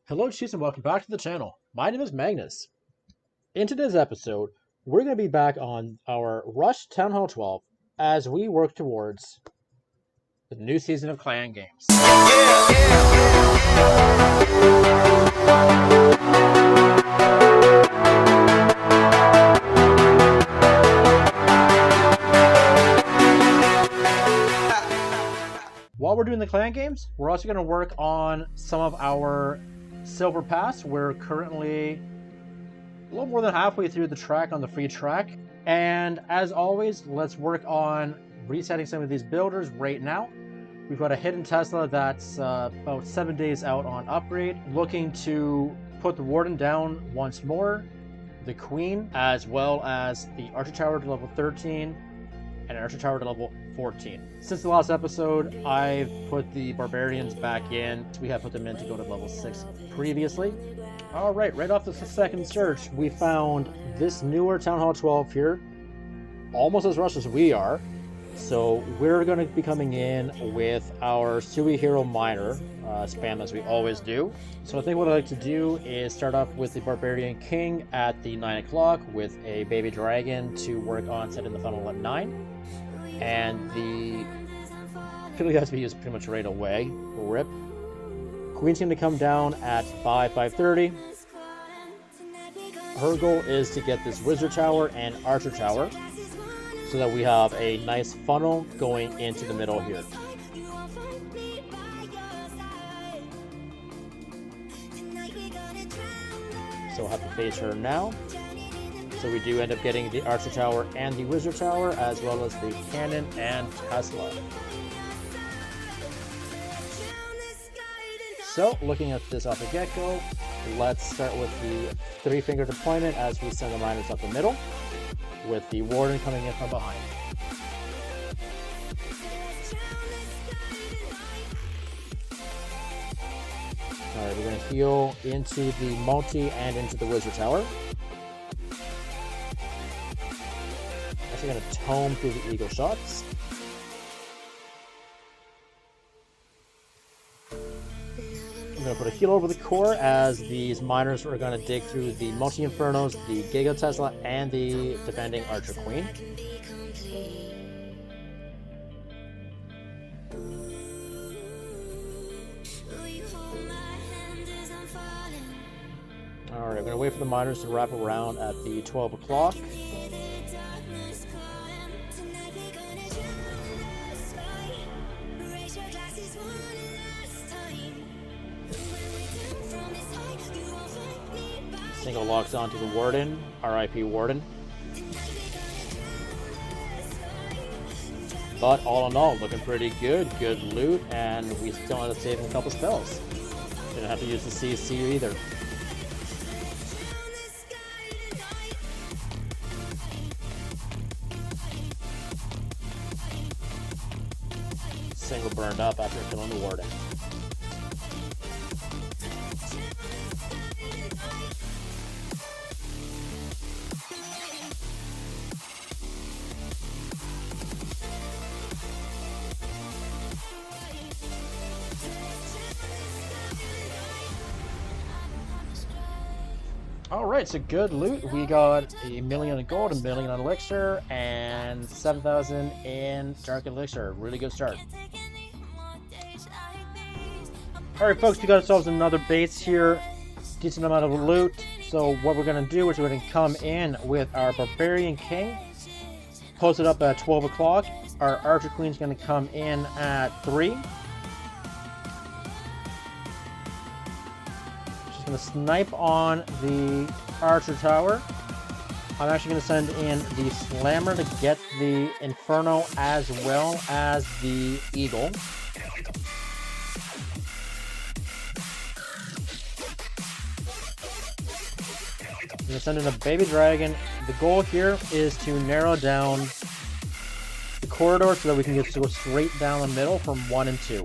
Hello Chiefs and welcome back to the channel. My name is Magnus. In today's episode, we're going to be back on our Rush Town Hall 12 as we work towards the new season of Clan Games. While we're doing the Clan Games, we're also going to work on some of our Silver Pass. We're currently a little more than halfway through the track on the free track. And as always, let's work on resetting some of these builders right now. We've got a hidden Tesla that's about 7 days out on upgrade, looking to put the Warden down once more, the Queen, as well as the Archer Tower to level 13 and Archer Tower to level 14. Since the last episode, I've put the Barbarians back in. We have put them in to go to level 6 previously. Alright, right off the second search, we found this newer Town Hall 12 here, almost as rushed as we are. So we're going to be coming in with our Sui Hero Miner spam as we always do. So I think what I'd like to do is start off with the Barbarian King at the 9 o'clock with a Baby Dragon to work on setting the funnel at 9. And the Philly has to be used pretty much right away. Rip. Queen's going to come down at 5:30. Her goal is to get this Wizard Tower and Archer Tower so that we have a nice funnel going into the middle here. So we'll have to face her now. So we do end up getting the Archer Tower and the Wizard Tower, as well as the Cannon and Tesla. So, looking at this off the get-go, let's start with the three-finger deployment as we send the miners up the middle, with the Warden coming in from behind. Alright, we're going to heal into the multi and into the Wizard Tower. Actually going to tome through the Eagle shots. I'm going to put a heal over the core as these miners are going to dig through the Multi-Infernos, the Giga Tesla, and the defending Archer Queen. Alright, I'm going to wait for the miners to wrap around at the 12 o'clock. Single locks onto the Warden, RIP Warden. But all in all, looking pretty good. Good loot, and we still end up saving a couple spells. Didn't have to use the CC either. Single burned up after killing the Warden. Alright, so good loot. We got a million in gold, a million in elixir, and 7,000 in dark elixir. Really good start. Alright folks, we got ourselves another base here. Decent amount of loot. So what we're going to do is we're going to come in with our Barbarian King. Post it up at 12 o'clock. Our Archer Queen's going to come in at 3. Going to snipe on the Archer Tower. I'm actually going to send in the Slammer to get the Inferno as well as the Eagle. I'm going to send in a Baby Dragon. The goal here is to narrow down the corridor so that we can get to go straight down the middle from 1 and 2.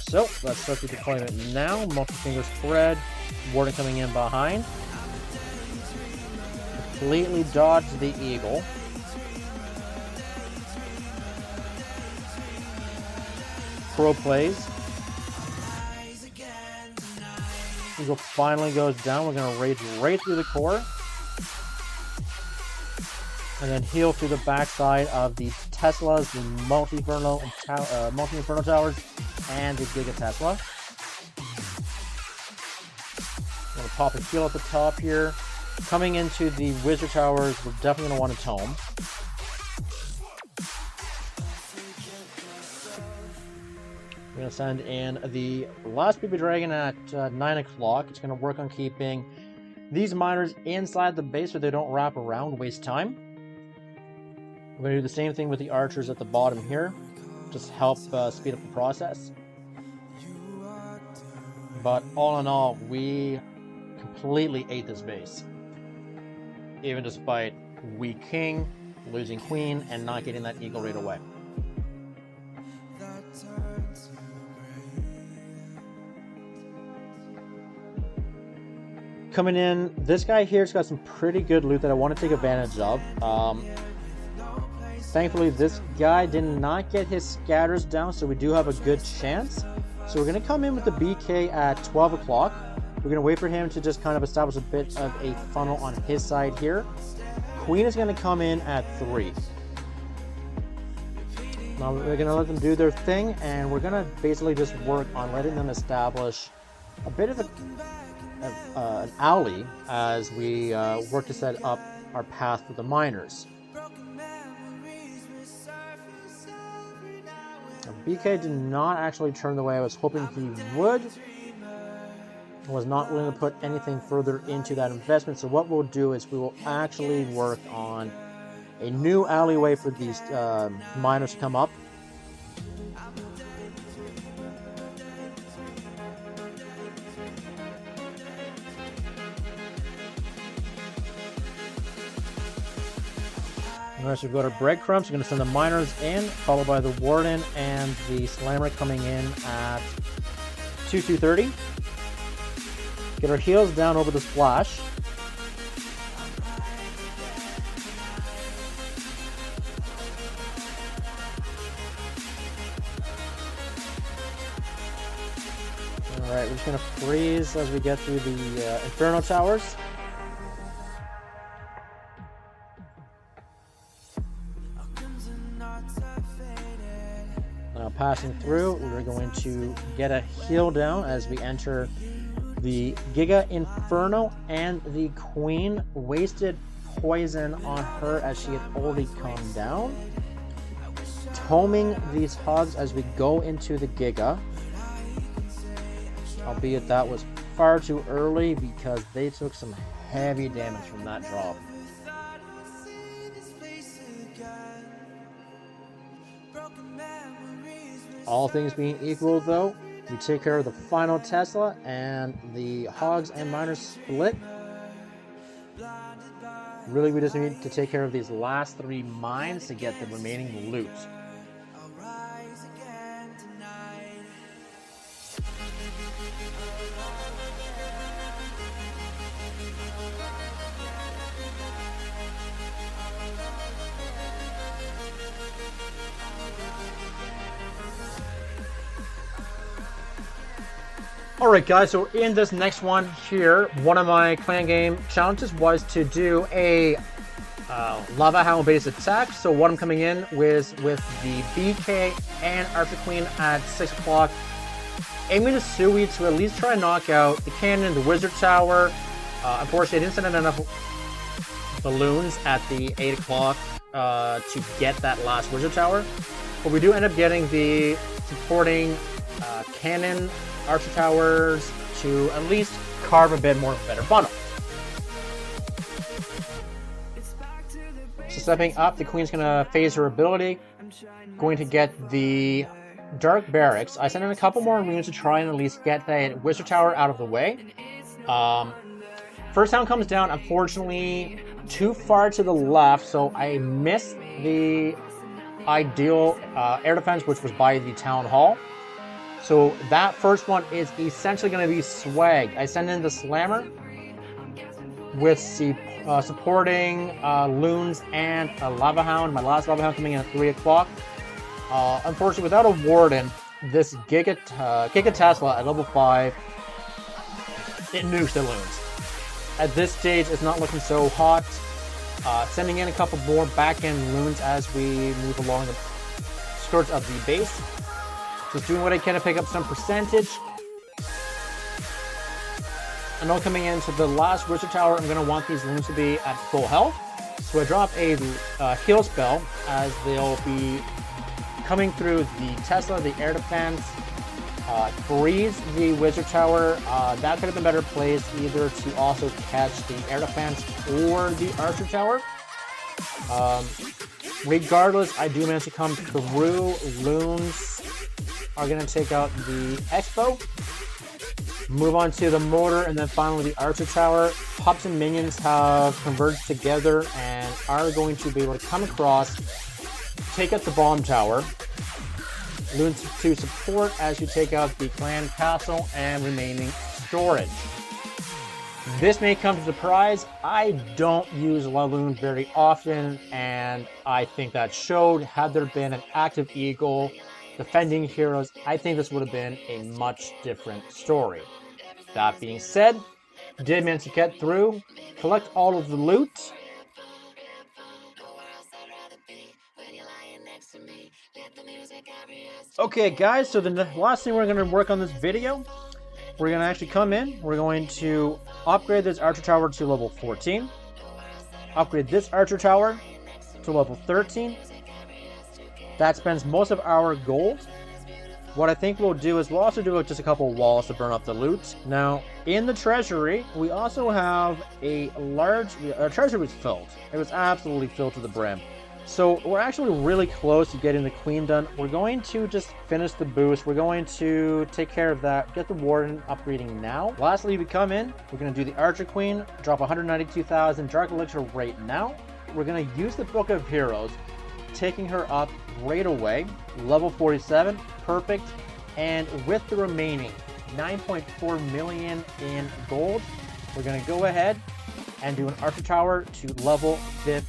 So, let's start the deployment now. Multi-finger spread. Warden coming in behind. Completely dodge the Eagle. Pro plays. Eagle finally goes down. We're going to rage right through the core. And then heal through the backside of the Teslas, the multi-inferno towers, and the Giga Tesla. I'm going to pop a heal at the top here. Coming into the Wizard Towers, we're definitely going to want a Tome. We're going to send in the last Baby Dragon at 9 o'clock. It's going to work on keeping these miners inside the base so they don't wrap around, waste time. We're going to do the same thing with the archers at the bottom here. Just help speed up the process. But all in all, we completely ate this base. Even despite weak king, losing queen, and not getting that eagle right away. Coming in, this guy here's got some pretty good loot that I want to take advantage of. Thankfully, this guy did not get his scatters down, so we do have a good chance. So we're going to come in with the BK at 12 o'clock. We're going to wait for him to just kind of establish a bit of a funnel on his side here. Queen is going to come in at 3. Now we're going to let them do their thing, and we're going to basically just work on letting them establish a bit of an alley as we work to set up our path for the miners. BK did not actually turn the way I was hoping he would. I was not willing to put anything further into that investment, so what we'll do is we will actually work on a new alleyway for these miners to come up. Alright, so we've got our breadcrumbs. We're going to send the miners in, followed by the warden and the slammer coming in at 2:30. Get our heels down over the splash. Alright, we're just going to freeze as we get through the Inferno Towers. Now passing through, we're going to get a heal down as we enter the Giga Inferno, and the Queen wasted poison on her as she had already come down. Toming these hogs as we go into the Giga. Albeit that was far too early because they took some heavy damage from that drop. All things being equal though, we take care of the final Tesla and the hogs and miners split. Really, we just need to take care of these last 3 mines to get the remaining loot. Alright guys, so in this next one here, one of my clan game challenges was to do a Lava Hound based attack. So what I'm coming in with the BK and Archer Queen at 6 o'clock, aiming to Sui to at least try and knock out the cannon, the Wizard Tower. Unfortunately, I didn't send in enough balloons at the 8 o'clock to get that last Wizard Tower. But we do end up getting the supporting cannon, Archer Towers to at least carve a bit more of a better funnel. So stepping up, the Queen's going to phase her ability, going to get the Dark Barracks. I sent in a couple more runes to try and at least get that Wizard Tower out of the way. First Hound comes down, unfortunately, too far to the left, so I missed the ideal air defense, which was by the Town Hall. So that first one is essentially going to be swag. I send in the Slammer with supporting Loons and a Lava Hound. My last Lava Hound coming in at 3 o'clock. Unfortunately, without a Warden, this Giga Tesla at level 5 it nukes the loons. At this stage, it's not looking so hot. Sending in a couple more back-end loons as we move along the skirts of the base. Just doing what I can to pick up some percentage. I know coming into the last wizard tower, I'm going to want these loons to be at full health. So I drop a heal spell as they'll be coming through the Tesla, the air defense, freeze the wizard tower. That could have been better placed either to also catch the air defense or the archer tower. Regardless, I do manage to come through. Loons are going to take out the Expo. Move on to the mortar, and then finally the archer tower. Pups and minions have converged together and are going to be able to come across, take out the bomb tower. Loons to support as you take out the clan castle and remaining storage. This may come to surprise. I don't use La Lune very often, and I think that showed. Had there been an active eagle defending heroes, I think this would have been a much different story. That being said, did manage to get through, collect all of the loot. Okay guys, so the last thing we're going to work on this video, we're going to actually come in, we're going to upgrade this archer tower to level 14, upgrade this archer tower to level 13. That spends most of our gold. What I think we'll do is we'll also do just a couple walls to burn up the loot. Now, in the treasury, we also have a large... Our treasury was filled. It was absolutely filled to the brim. So we're actually really close to getting the queen done. We're going to just finish the boost. We're going to take care of that, get the warden upgrading now. Lastly, we come in, we're going to do the archer queen, drop 192,000 dark elixir right now. We're going to use the book of heroes, taking her up right away, level 47, perfect. And with the remaining 9.4 million in gold, we're going to go ahead and do an archer tower to level 15.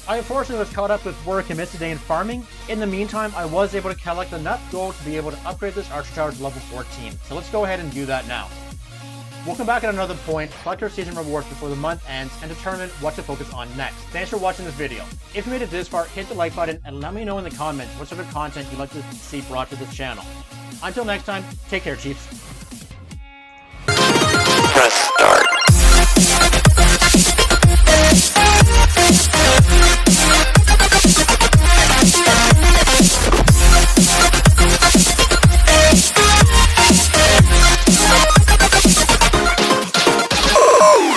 I unfortunately was caught up with work and missed a day in farming. In the meantime, I was able to collect enough gold to be able to upgrade this archer tower to level 14. So let's go ahead and do that now. We'll come back at another point, collect our season rewards before the month ends, and determine what to focus on next. Thanks for watching this video. If you made it this far, hit the like button and let me know in the comments what sort of content you'd like to see brought to this channel. Until next time, take care, Chiefs.